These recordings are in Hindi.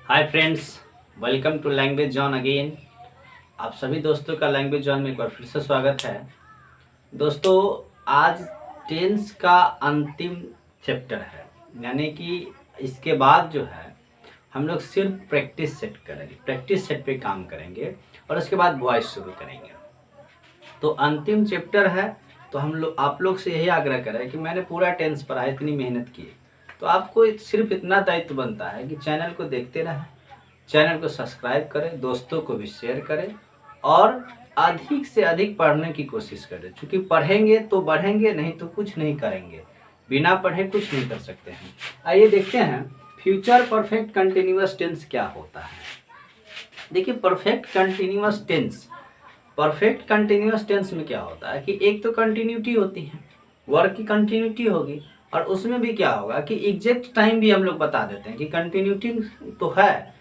Hi friends, welcome to language zone again. आप सभी दोस्तों का लैंग्वेज जॉन में एक बार फिर से स्वागत है। दोस्तों, आज टेंस का अंतिम चैप्टर है, यानी कि इसके बाद जो है हम लोग सिर्फ प्रैक्टिस सेट करेंगे, प्रैक्टिस सेट पे काम करेंगे और उसके बाद वॉइस शुरू करेंगे। तो अंतिम चैप्टर है, तो हम लोग आप लोग से यही आग्रह करें कि मैंने पूरा टेंस पढ़ा, इतनी मेहनत की, तो आपको सिर्फ इतना दायित्व बनता है कि चैनल को देखते रहें, चैनल को सब्सक्राइब करें, दोस्तों को भी शेयर करें और अधिक से अधिक पढ़ने की कोशिश करें। क्योंकि पढ़ेंगे तो बढ़ेंगे, नहीं तो कुछ नहीं करेंगे। बिना पढ़े कुछ नहीं कर सकते हैं। आइए देखते हैं फ्यूचर परफेक्ट कंटिन्यूअस टेंस क्या होता है। देखिए, perfect continuous tense, perfect continuous tense में क्या होता है कि एक तो कंटिन्यूटी होती है, वर्क की कंटिन्यूटी होगी, और उसमें भी क्या होगा कि एग्जैक्ट टाइम भी हम लोग बता देते हैं कि कंटिन्यूटी तो है,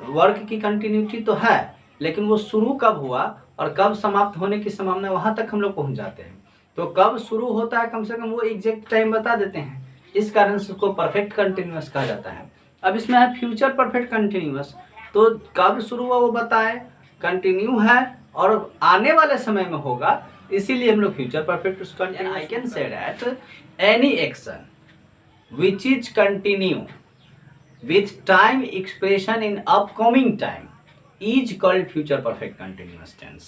वर्क की कंटिन्यूटी तो है, लेकिन वो शुरू कब हुआ और कब समाप्त होने की संभावना, वहां तक हम लोग पहुंच जाते हैं। तो कब शुरू होता है कम से कम वो एग्जैक्ट टाइम बता देते हैं, इस कारण से उसको परफेक्ट कंटिन्यूअस कहा जाता है। अब इसमें है फ्यूचर परफेक्ट कंटिन्यूअस, तो कब शुरू हुआ वो बताए, कंटिन्यू है और आने वाले समय में होगा, इसीलिए हम लोग फ्यूचर परफेक्ट उसका। I can say that any action which is continue with time expression in upcoming time is called future perfect continuous tense।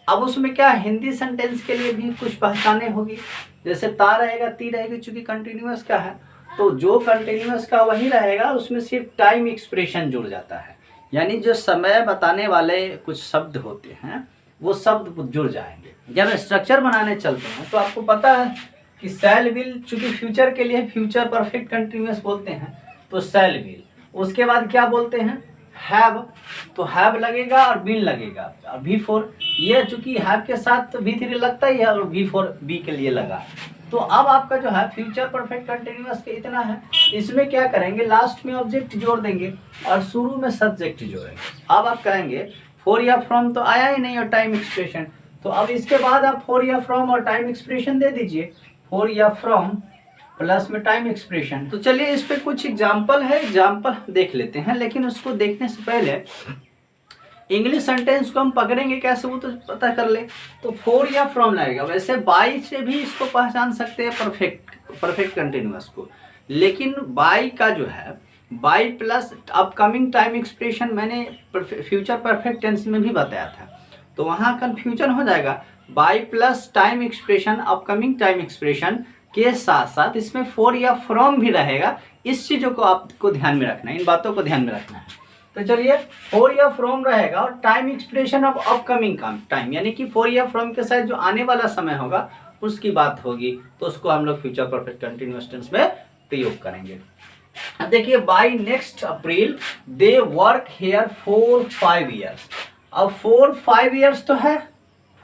अब उसमें क्या हिंदी सेंटेंस के लिए भी कुछ पहचाने होगी, जैसे ता रहेगा, ती रहेगी, चूंकि कंटिन्यूअस का है तो जो कंटिन्यूअस का वही रहेगा, उसमें सिर्फ टाइम एक्सप्रेशन जुड़ जाता है, यानी जो समय बताने वाले कुछ शब्द होते हैं वो शब्द जुड़ जाएंगे। जब स्ट्रक्चर बनाने चलते हैं तो आपको पता है कि शैल विल, चूंकि फ्यूचर के लिए फ्यूचर परफेक्ट कंटिन्यूअस बोलते हैं तो शैल विल, उसके बाद क्या बोलते हैं हैव, तो हैव लगेगा और बीन लगेगा, और बी फोर, ये चूंकि हैव के साथ तो बी थ्री लगता ही है और बी फोर बी के लिए लगा। तो अब आपका जो है फ्यूचर परफेक्ट कंटिन्यूअस के इतना है, इसमें क्या करेंगे, लास्ट में ऑब्जेक्ट जोड़ देंगे और शुरू में सब्जेक्ट जोड़ेंगे। अब आप कहेंगे फॉर या फ्रॉम तो आया ही नहीं और टाइम एक्सप्रेशन, तो अब इसके बाद आप फॉर या फ्रॉम और टाइम एक्सप्रेशन दे दीजिए, फॉर या फ्रॉम प्लस में टाइम एक्सप्रेशन। तो चलिए इस पे कुछ एग्जाम्पल है, एग्जाम्पल देख लेते हैं, लेकिन उसको देखने से पहले इंग्लिश सेंटेंस को हम पकड़ेंगे कैसे वो तो पता कर ले। तो फॉर या फ्रॉम लगेगा, वैसे बाई से भी इसको पहचान सकते हैं परफेक्ट कंटिन्यूअस को, लेकिन बाई का जो है by plus upcoming time expression मैंने फ्यूचर परफेक्ट टेंस में भी बताया था, तो वहाँ कन्फ्यूजन हो जाएगा। By plus time expression, upcoming time expression के साथ साथ इसमें फॉर या फ्रॉम भी रहेगा, इस चीजों को आपको ध्यान में रखना है, इन बातों को ध्यान में रखना है। तो चलिए फॉर या फ्रॉम रहेगा और time expression of upcoming time, यानी कि फॉर या फ्रॉम के साथ जो आने वाला समय होगा उसकी बात होगी, तो उसको हम लोग फ्यूचर परफेक्ट कंटिन्यूअस टेंस में प्रयोग करेंगे। अब देखिए, by next April they work here for 5 years। अब 4-5 years तो है,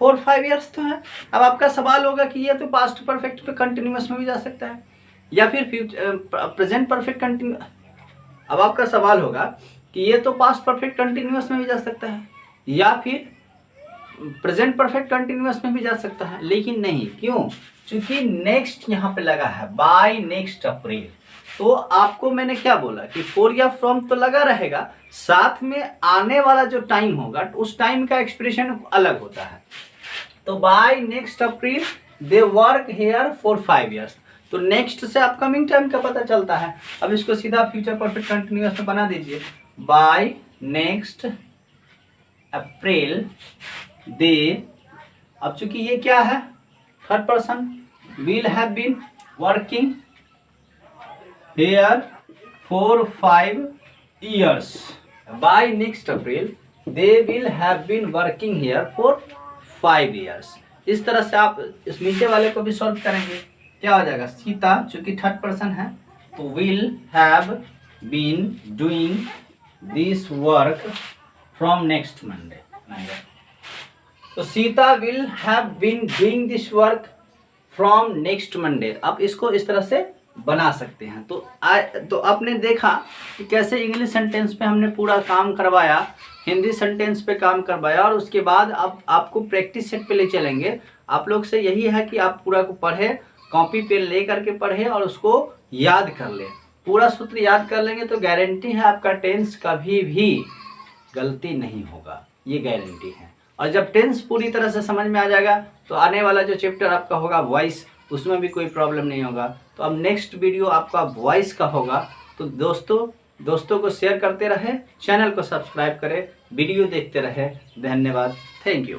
4-5 years तो है। अब आपका सवाल होगा कि ये तो पास्ट परफेक्ट पे कंटिन्यूअस में भी जा सकता है या फिर प्रेजेंट परफेक्ट कंटिन्यूअस। अब आपका सवाल होगा कि ये तो पास्ट परफेक्ट कंटिन्यूअस में भी जा सकता है या फिर प्रेजेंट परफेक्ट कंटिन्यूअस में भी जा सकता है, लेकिन नहीं, क्यों? क्योंकि नेक्स्ट यहाँ पे लगा है, बाय नेक्स्ट अप्रैल। तो आपको मैंने क्या बोला कि फॉर या फ्रॉम तो लगा रहेगा, साथ में आने वाला जो टाइम होगा उस टाइम का एक्सप्रेशन अलग होता है। तो by next April they work here for 5 years, तो नेक्स्ट से अपकमिंग टाइम का पता चलता है। अब इसको सीधा फ्यूचर परफेक्ट कंटिन्यूअस में बना दीजिए, बाय नेक्स्ट अप्रैल दे, अब चूंकि ये क्या है third person, will have been working here for 5 years, by next April they will have been working here for 5 years। इस तरह से आप इस नीचे वाले को भी सॉल्व करेंगे, क्या हो जाएगा, सीता चूंकि थर्ड पर्सन है तो will have been doing this work from next Monday, तो Sita will have been doing this work from next Monday. अब इसको इस तरह से बना सकते हैं। तो आपने देखा कि कैसे इंग्लिश सेंटेंस पे हमने पूरा काम करवाया, हिंदी सेंटेंस पे काम करवाया, और उसके बाद अब आपको प्रैक्टिस सेट पे ले चलेंगे। आप लोग से यही है कि आप पूरा को पढ़े, कॉपी पेन ले करके पढ़े और उसको याद कर ले। पूरा सूत्र याद कर लेंगे तो गारंटी है आपका टेंस कभी भी गलती नहीं होगा, ये गारंटी है। और जब टेंस पूरी तरह से समझ में आ जाएगा तो आने वाला जो चैप्टर आपका होगा वॉइस, उसमें भी कोई प्रॉब्लम नहीं होगा। तो अब नेक्स्ट वीडियो आपका वॉइस का होगा। तो दोस्तों को शेयर करते रहे, चैनल को सब्सक्राइब करें, वीडियो देखते रहे। धन्यवाद, थैंक यू।